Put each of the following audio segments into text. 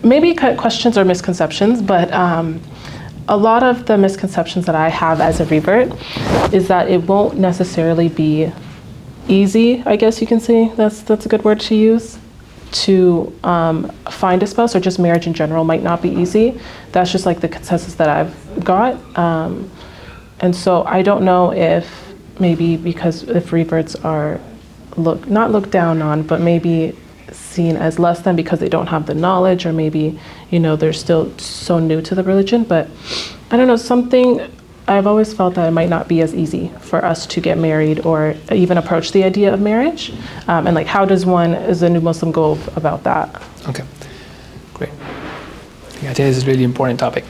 maybe questions or misconceptions, but a lot of the misconceptions that I have as a revert is that it won't necessarily be easy, I guess you can say, that's a good word to use, to find a spouse, or just marriage in general might not be easy. That's just like the consensus that I've got. And so I don't know if maybe because if reverts are not looked down on, but maybe seen as less than because they don't have the knowledge, or maybe, they're still so new to the religion. But I don't know, something I've always felt that it might not be as easy for us to get married or even approach the idea of marriage. And like, how does one, as a new Muslim, go about that? Okay, great. I think this is a really important topic.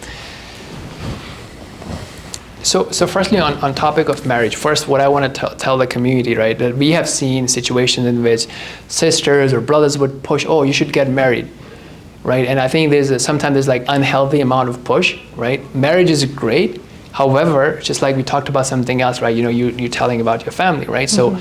So firstly, on topic of marriage, first, what I want to tell the community, right, that we have seen situations in which sisters or brothers would push, oh, you should get married, right? And I think sometimes there's like unhealthy amount of push, right? Marriage is great. However, just like we talked about something else, right? You're telling about your family, right? So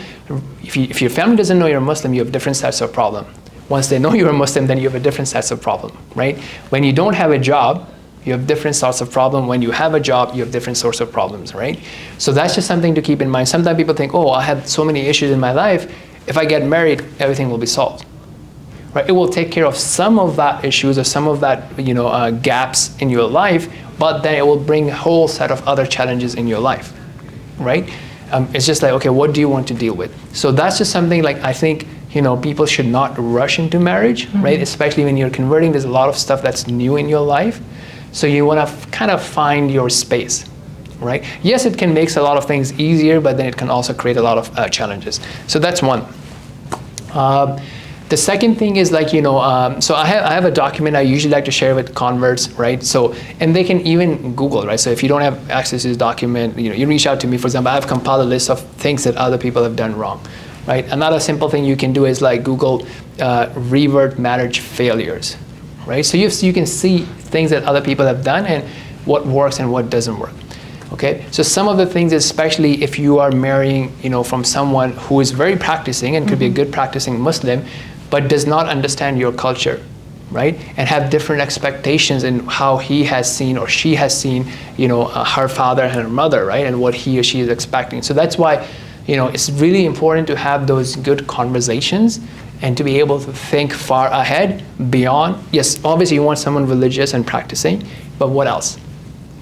if your family doesn't know you're a Muslim, you have different sets of problem. Once they know you're a Muslim, then you have a different sets of problem, right? When you don't have a job, you have different sorts of problem. When you have a job, you have different sorts of problems, right? So that's just something to keep in mind. Sometimes people think, oh, I had so many issues in my life. If I get married, everything will be solved, right? It will take care of some of that issues or some of that, gaps in your life, but then it will bring a whole set of other challenges in your life, right? It's just like, okay, what do you want to deal with? So that's just something like, I think, people should not rush into marriage, right? Especially when you're converting, there's a lot of stuff that's new in your life. So you want to kind of find your space, right? Yes, it can make a lot of things easier, but then it can also create a lot of challenges. So that's one. The second thing is like, so I have a document I usually like to share with converts, right? So, and they can even Google, right? So if you don't have access to this document, you reach out to me. For example, I have compiled a list of things that other people have done wrong, right? Another simple thing you can do is like Google revert marriage failures, right? So you can see things that other people have done and what works and what doesn't work. Okay, so some of the things, especially if you are marrying, from someone who is very practicing and could be a good practicing Muslim, but does not understand your culture, right? And have different expectations in how he has seen or she has seen, her father and her mother, right? And what he or she is expecting. So that's why, it's really important to have those good conversations and to be able to think far ahead beyond. Yes, obviously you want someone religious and practicing, but what else?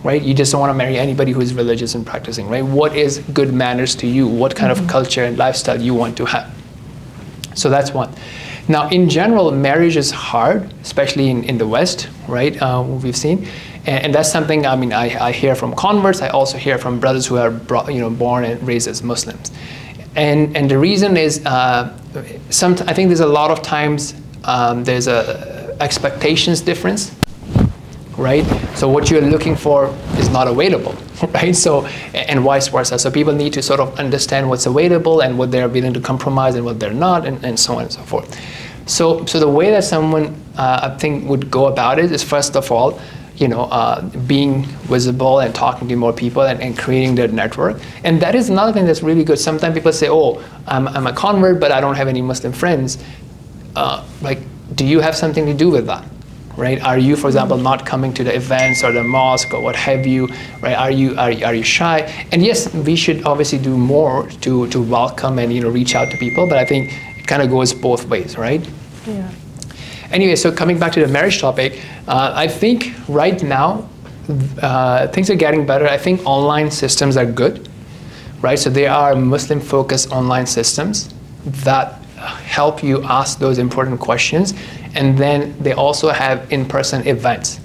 Right? You just don't want to marry anybody who is religious and practicing, right? What is good manners to you? What kind of culture and lifestyle you want to have? So that's one. Now, in general, marriage is hard, especially in the West, right? We've seen, and that's something. I mean, I hear from converts. I also hear from brothers who are born and raised as Muslims, and the reason is, I think there's a lot of times there's a expectations difference. Right? So what you're looking for is not available, right? So, and vice versa. So people need to sort of understand what's available and what they're willing to compromise and what they're not, and so on and so forth. So the way that someone, I think, would go about it is, first of all, being visible and talking to more people and creating their network. And that is another thing that's really good. Sometimes people say, oh, I'm a convert, but I don't have any Muslim friends. Do you have something to do with that? Right? Are you, for example, not coming to the events or the mosque or what have you? Right? Are you shy? And yes, we should obviously do more to welcome and reach out to people. But I think it kind of goes both ways, right? Yeah. Anyway, so coming back to the marriage topic, I think right now things are getting better. I think online systems are good, right? So there are Muslim-focused online systems that help you ask those important questions. And then they also have in-person events,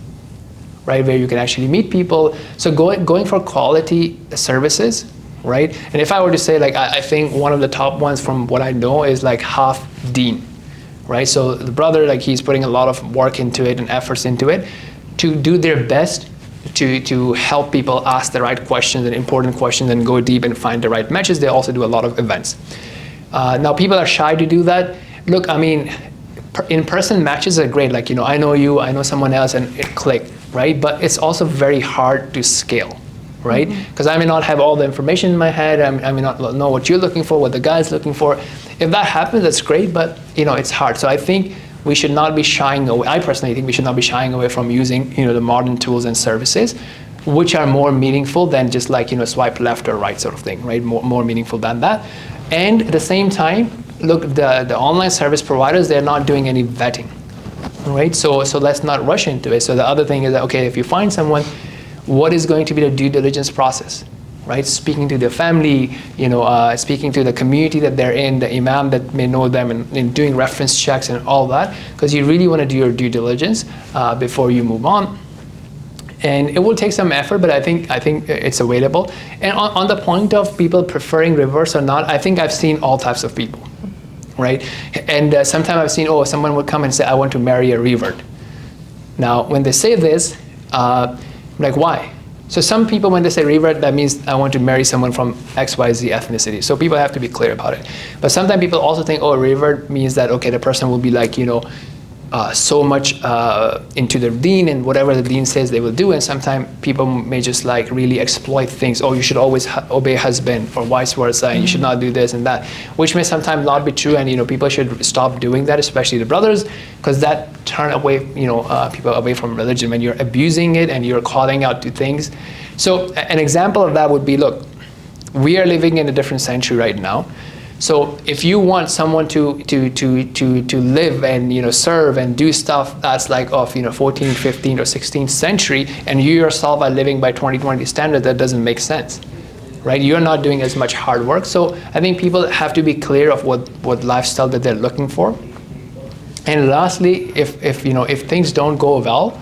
right, where you can actually meet people. So going for quality services, right? And if I were to say, like, I think one of the top ones from what I know is like Half Deen, right? So the brother, like, he's putting a lot of work into it and efforts into it to do their best to help people ask the right questions and important questions and go deep and find the right matches. They also do a lot of events. Now, people are shy to do that. Look, I mean, in-person matches are great. Like, I know you, I know someone else, and it clicked, right? But it's also very hard to scale, right? Because I may not have all the information in my head. I may not know what you're looking for, what the guy's looking for. If that happens, that's great, but it's hard. So I think we should not be shying away. I personally think we should not be shying away from using, the modern tools and services, which are more meaningful than just like, swipe left or right sort of thing, right? More meaningful than that. And at the same time, look, the online service providers, they're not doing any vetting, right? So let's not rush into it. So the other thing is that, okay, if you find someone, what is going to be the due diligence process, right? Speaking to the family, speaking to the community that they're in, the imam that may know them, and doing reference checks and all that, because you really want to do your due diligence before you move on. And it will take some effort, but I think it's available. And on the point of people preferring reverse or not, I think I've seen all types of people, right? And sometimes I've seen, someone would come and say, I want to marry a revert. Now, when they say this, like, why? So some people, when they say revert, that means I want to marry someone from XYZ ethnicity. So people have to be clear about it. But sometimes people also think, revert means that, okay, the person will be like, so much into the deen, and whatever the deen says they will do. And sometimes people may just like really exploit things. You should always obey husband, or vice versa, and you should not do this and that, which may sometimes not be true. And people should stop doing that, especially the brothers, because that turn away people away from religion when you're abusing it and you're calling out to things. So an example of that would be, look, we are living in a different century right now. So if you want someone to live and serve and do stuff that's like of 14th, 15th, or 16th century, and you yourself are living by 2020 standards, that doesn't make sense, right? You're not doing as much hard work. So I think people have to be clear of what lifestyle that they're looking for. And lastly, if things don't go well,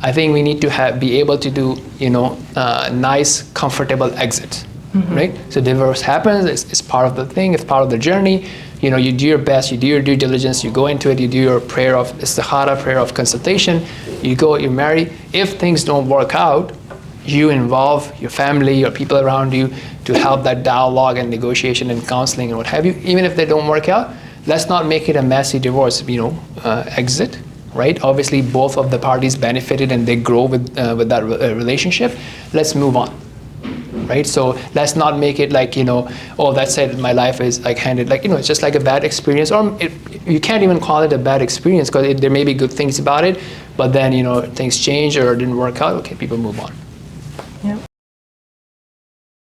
I think we need to be able to do nice, comfortable exit. Mm-hmm. Right? So divorce happens, it's part of the thing, it's part of the journey. You do your best, you do your due diligence, you go into it, you do your prayer of istikhara, prayer of consultation, you go, you marry. If things don't work out, you involve your family or people around you to help that dialogue and negotiation and counseling and what have you. Even if they don't work out, let's not make it a messy divorce, exit. Right? Obviously, both of the parties benefited and they grow with that relationship. Let's move on. Right? So let's not make it like, that's it, my life is like handed, like, it's just like a bad experience. Or you can't even call it a bad experience, because there may be good things about it, but then, things change or it didn't work out. Okay, people move on.